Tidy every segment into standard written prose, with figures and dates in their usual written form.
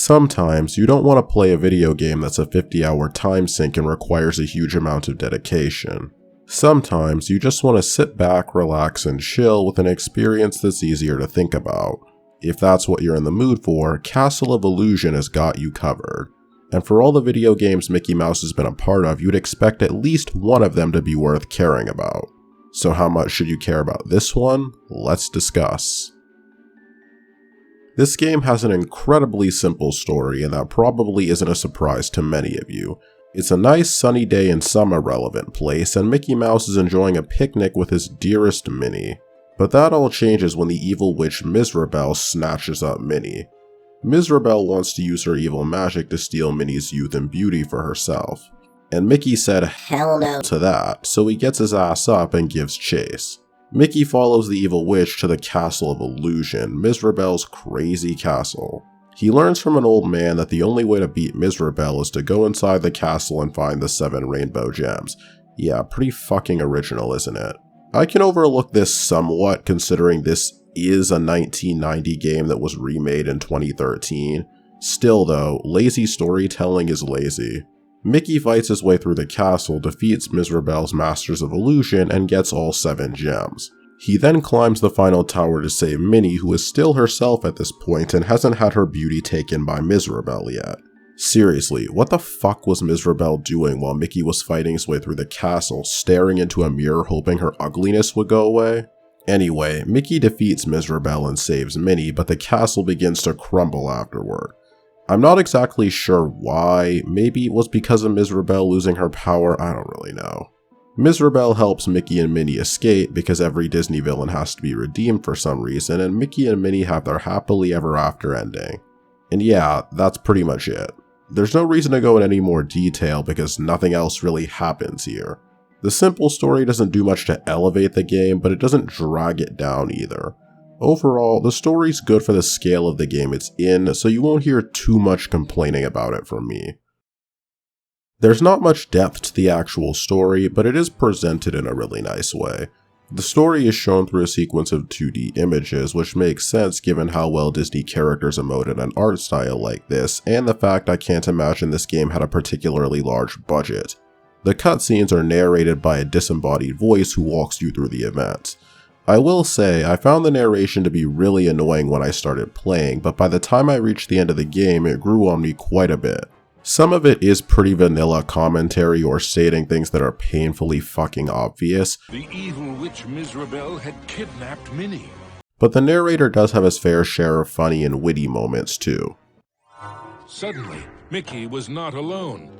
Sometimes you don't want to play a video game that's a 50-hour time sink and requires a huge amount of dedication. Sometimes you just want to sit back, relax, and chill with an experience that's easier to think about. If that's what you're in the mood for, Castle of Illusion has got you covered. And for all the video games Mickey Mouse has been a part of, you'd expect at least one of them to be worth caring about. So how much should you care about this one? Let's discuss. This game has an incredibly simple story, and that probably isn't a surprise to many of you. It's a nice sunny day in some irrelevant place, and Mickey Mouse is enjoying a picnic with his dearest Minnie. But that all changes when the evil witch Mizrabel snatches up Minnie. Mizrabel wants to use her evil magic to steal Minnie's youth and beauty for herself. And Mickey said hell no to that, so he gets his ass up and gives chase. Mickey follows the evil witch to the Castle of Illusion, Mizrabel's crazy castle. He learns from an old man that the only way to beat Mizrabel is to go inside the castle and find the 7 rainbow gems. Yeah, pretty fucking original, isn't it? I can overlook this somewhat considering this is a 1990 game that was remade in 2013. Still though, lazy storytelling is lazy. Mickey fights his way through the castle, defeats Mizrabel's Masters of Illusion, and gets all 7 gems. He then climbs the final tower to save Minnie, who is still herself at this point and hasn't had her beauty taken by Mizrabel yet. Seriously, what the fuck was Mizrabel doing while Mickey was fighting his way through the castle, staring into a mirror hoping her ugliness would go away? Anyway, Mickey defeats Mizrabel and saves Minnie, but the castle begins to crumble afterward. I'm not exactly sure why, maybe it was because of Mizrabel losing her power, I don't really know. Mizrabel helps Mickey and Minnie escape because every Disney villain has to be redeemed for some reason, and Mickey and Minnie have their happily ever after ending. And yeah, that's pretty much it. There's no reason to go in any more detail because nothing else really happens here. The simple story doesn't do much to elevate the game, but it doesn't drag it down either. Overall, the story's good for the scale of the game it's in, so you won't hear too much complaining about it from me. There's not much depth to the actual story, but it is presented in a really nice way. The story is shown through a sequence of 2D images, which makes sense given how well Disney characters emote in an art style like this, and the fact I can't imagine this game had a particularly large budget. The cutscenes are narrated by a disembodied voice who walks you through the events. I will say, I found the narration to be really annoying when I started playing, but by the time I reached the end of the game, it grew on me quite a bit. Some of it is pretty vanilla commentary or stating things that are painfully fucking obvious. The evil witch Mizrabel had kidnapped Minnie. But the narrator does have his fair share of funny and witty moments too. Suddenly, Mickey was not alone.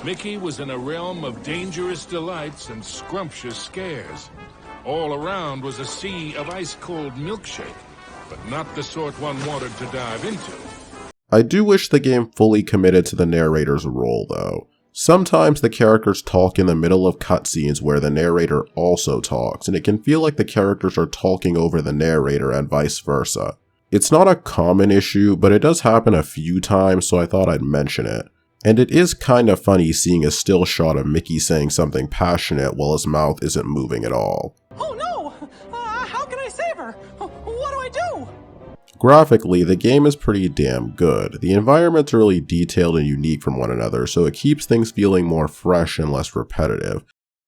Mickey was in a realm of dangerous delights and scrumptious scares. All around was a sea of ice-cold milkshake, but not the sort one wanted to dive into. I do wish the game fully committed to the narrator's role though. Sometimes the characters talk in the middle of cutscenes where the narrator also talks, and it can feel like the characters are talking over the narrator and vice versa. It's not a common issue, but it does happen a few times, so I thought I'd mention it. And it is kinda funny seeing a still shot of Mickey saying something passionate while his mouth isn't moving at all. Oh no! How can I save her? What do I do? Graphically, the game is pretty damn good. The environments are really detailed and unique from one another, so it keeps things feeling more fresh and less repetitive.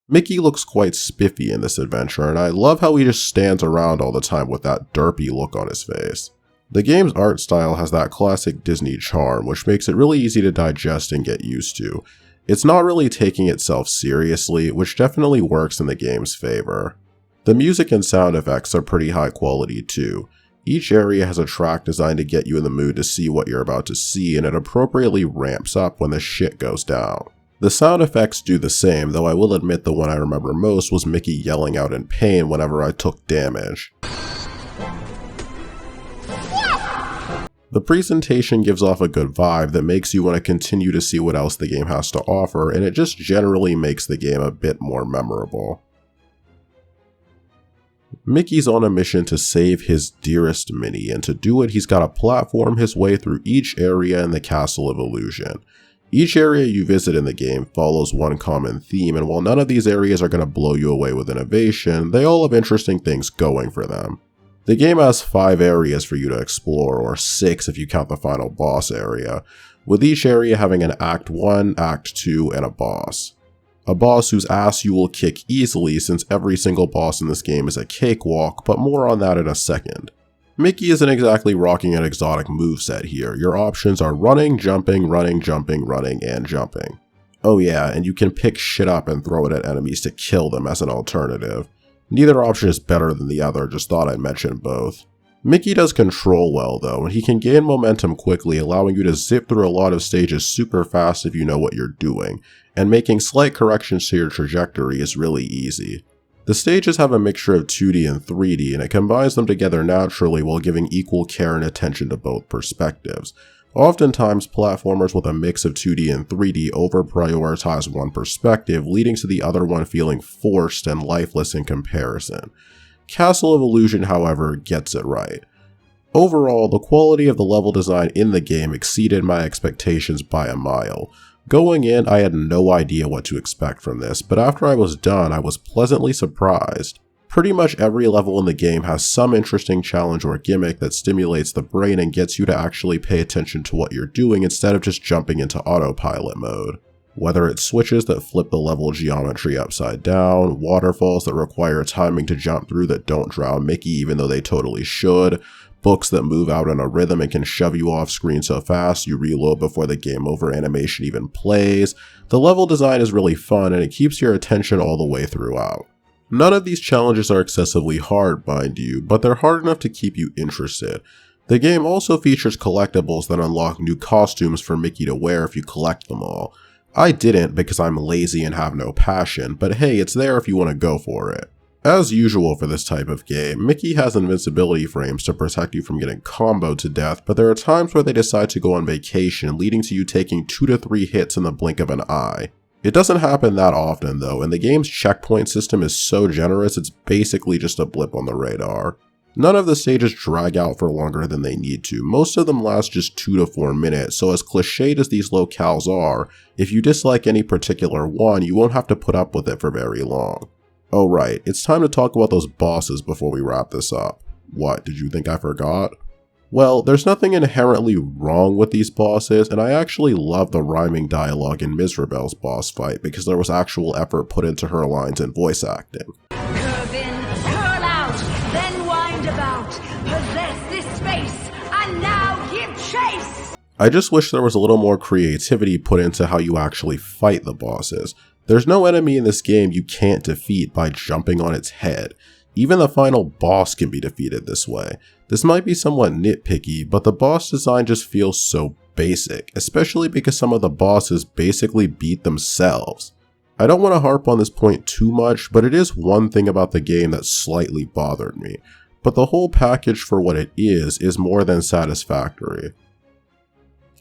Mickey looks quite spiffy in this adventure, and I love how he just stands around all the time with that derpy look on his face. The game's art style has that classic Disney charm, which makes it really easy to digest and get used to. It's not really taking itself seriously, which definitely works in the game's favor. The music and sound effects are pretty high quality too. Each area has a track designed to get you in the mood to see what you're about to see, and it appropriately ramps up when the shit goes down. The sound effects do the same, though I will admit the one I remember most was Mickey yelling out in pain whenever I took damage. The presentation gives off a good vibe that makes you want to continue to see what else the game has to offer, and it just generally makes the game a bit more memorable. Mickey's on a mission to save his dearest Minnie, and to do it he's got to platform his way through each area in the Castle of Illusion. Each area you visit in the game follows one common theme, and while none of these areas are going to blow you away with innovation, they all have interesting things going for them. The game has 5 areas for you to explore, or 6 if you count the final boss area, with each area having an Act 1, Act 2, and a boss. A boss whose ass you will kick easily since every single boss in this game is a cakewalk, but more on that in a second. Mickey isn't exactly rocking an exotic moveset here. Your options are running, jumping, running, and jumping. Oh yeah, and you can pick shit up and throw it at enemies to kill them as an alternative. Neither option is better than the other, just thought I'd mention both. Mickey does control well though, and he can gain momentum quickly, allowing you to zip through a lot of stages super fast if you know what you're doing, and making slight corrections to your trajectory is really easy. The stages have a mixture of 2D and 3D, and it combines them together naturally while giving equal care and attention to both perspectives. Oftentimes, platformers with a mix of 2D and 3D over-prioritize one perspective, leading to the other one feeling forced and lifeless in comparison. Castle of Illusion, however, gets it right. Overall, the quality of the level design in the game exceeded my expectations by a mile. Going in, I had no idea what to expect from this, but after I was done, I was pleasantly surprised. Pretty much every level in the game has some interesting challenge or gimmick that stimulates the brain and gets you to actually pay attention to what you're doing instead of just jumping into autopilot mode. Whether it's switches that flip the level geometry upside down, waterfalls that require timing to jump through that don't drown Mickey even though they totally should, books that move out in a rhythm and can shove you off screen so fast you reload before the game over animation even plays, the level design is really fun and it keeps your attention all the way throughout. None of these challenges are excessively hard, mind you, but they're hard enough to keep you interested. The game also features collectibles that unlock new costumes for Mickey to wear if you collect them all. I didn't because I'm lazy and have no passion, but hey, it's there if you want to go for it. As usual for this type of game, Mickey has invincibility frames to protect you from getting comboed to death, but there are times where they decide to go on vacation, leading to you taking 2 to 3 hits in the blink of an eye. It doesn't happen that often though, and the game's checkpoint system is so generous it's basically just a blip on the radar. None of the stages drag out for longer than they need to, most of them last just 2 to 4 minutes, so as cliched as these locales are, if you dislike any particular one, you won't have to put up with it for very long. Oh right, it's time to talk about those bosses before we wrap this up. What, did you think I forgot? Well, there's nothing inherently wrong with these bosses, and I actually love the rhyming dialogue in Mizrabel's boss fight because there was actual effort put into her lines and voice acting. Curve in, curl out, then wind about, possess this space, and now give chase! I just wish there was a little more creativity put into how you actually fight the bosses. There's no enemy in this game you can't defeat by jumping on its head. Even the final boss can be defeated this way. This might be somewhat nitpicky, but the boss design just feels so basic, especially because some of the bosses basically beat themselves. I don't want to harp on this point too much, but it is one thing about the game that slightly bothered me. But the whole package for what it is more than satisfactory.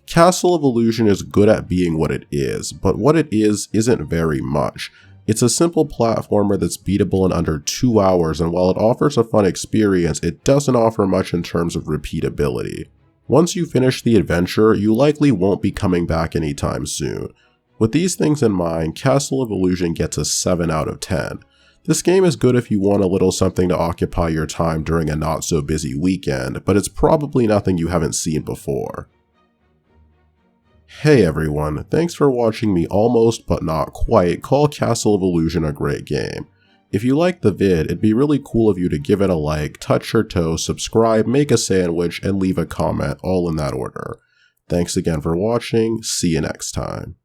Castle of Illusion is good at being what it is, but what it isn't very much. It's a simple platformer that's beatable in under 2 hours, and while it offers a fun experience, it doesn't offer much in terms of repeatability. Once you finish the adventure, you likely won't be coming back anytime soon. With these things in mind, Castle of Illusion gets a 7 out of 10. This game is good if you want a little something to occupy your time during a not so busy weekend, but it's probably nothing you haven't seen before. Hey everyone, thanks for watching me almost but not quite call Castle of Illusion a great game. If you liked the vid, it'd be really cool of you to give it a like, touch your toe, subscribe, make a sandwich, and leave a comment all in that order. Thanks again for watching, see you next time.